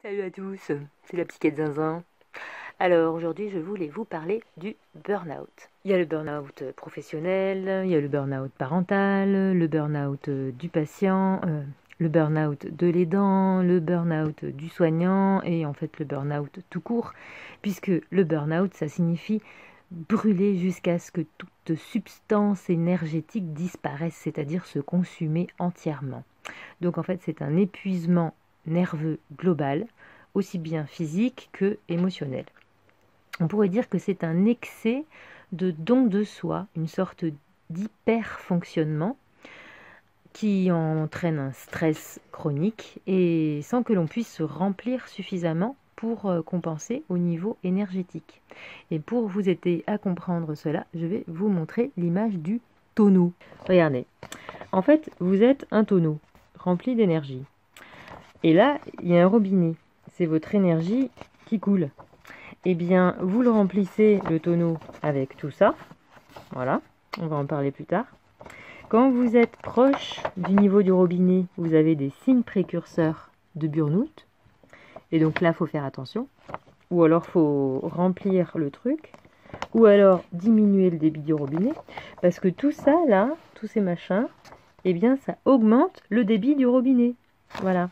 Salut à tous, c'est la psychiatre Zinzin. Alors aujourd'hui je voulais vous parler du burn-out. Il y a le burn-out professionnel, il y a le burn-out parental, le burn-out du patient, le burn-out de l'aidant, le burn-out du soignant et en fait le burn-out tout court, puisque le burn-out ça signifie brûler jusqu'à ce que toute substance énergétique disparaisse, c'est-à-dire se consumer entièrement. Donc en fait c'est un épuisement nerveux global, aussi bien physique que émotionnel. On pourrait dire que c'est un excès de don de soi, une sorte d'hyper-fonctionnement qui entraîne un stress chronique et sans que l'on puisse se remplir suffisamment pour compenser au niveau énergétique. Et pour vous aider à comprendre cela, je vais vous montrer l'image du tonneau. Regardez, en fait, vous êtes un tonneau rempli d'énergie. Et là, il y a un robinet. C'est votre énergie qui coule. Eh bien, vous le remplissez, le tonneau, avec tout ça. Voilà, on va en parler plus tard. Quand vous êtes proche du niveau du robinet, vous avez des signes précurseurs de burn-out. Et donc là, il faut faire attention. Ou alors, il faut remplir le truc. Ou alors, diminuer le débit du robinet. Parce que tout ça, là, tous ces machins, eh bien, ça augmente le débit du robinet. Voilà.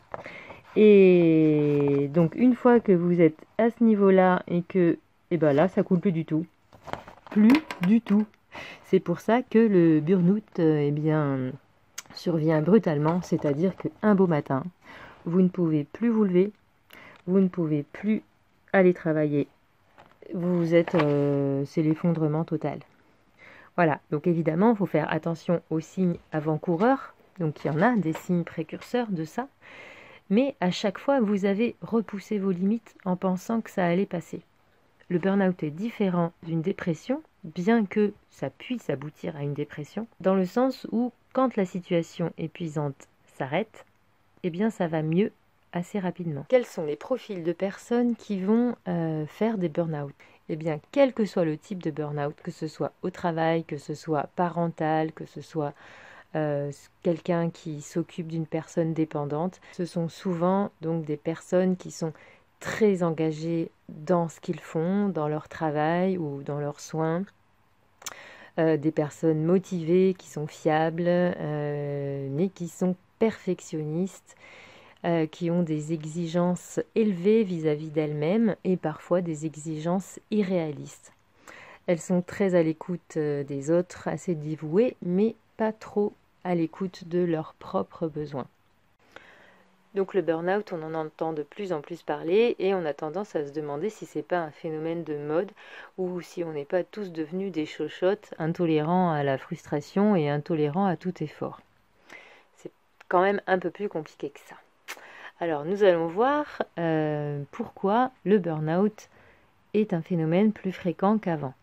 Et donc, une fois que vous êtes à ce niveau-là et que, eh ben là, ça coule plus du tout. Plus du tout. C'est pour ça que le burn-out, eh bien, survient brutalement. C'est-à-dire qu'un beau matin, vous ne pouvez plus vous lever, vous ne pouvez plus aller travailler. Vous êtes, c'est l'effondrement total. Voilà. Donc, évidemment, il faut faire attention aux signes avant-coureurs. Donc, il y en a des signes précurseurs de ça. Mais à chaque fois, vous avez repoussé vos limites en pensant que ça allait passer. Le burn-out est différent d'une dépression, bien que ça puisse aboutir à une dépression, dans le sens où, quand la situation épuisante s'arrête, eh bien ça va mieux assez rapidement. Quels sont les profils de personnes qui vont faire des burn-out ? Eh bien, quel que soit le type de burn-out, que ce soit au travail, que ce soit parental, que ce soit quelqu'un qui s'occupe d'une personne dépendante. Ce sont souvent donc des personnes qui sont très engagées dans ce qu'ils font, dans leur travail ou dans leurs soins. Des personnes motivées, qui sont fiables, mais qui sont perfectionnistes, qui ont des exigences élevées vis-à-vis d'elles-mêmes et parfois des exigences irréalistes. Elles sont très à l'écoute des autres, assez dévouées, mais pas trop à l'écoute de leurs propres besoins. Donc le burn-out, on en entend de plus en plus parler et on a tendance à se demander si c'est pas un phénomène de mode ou si on n'est pas tous devenus des chochottes intolérants à la frustration et intolérants à tout effort. C'est quand même un peu plus compliqué que ça. Alors nous allons voir pourquoi le burn-out est un phénomène plus fréquent qu'avant.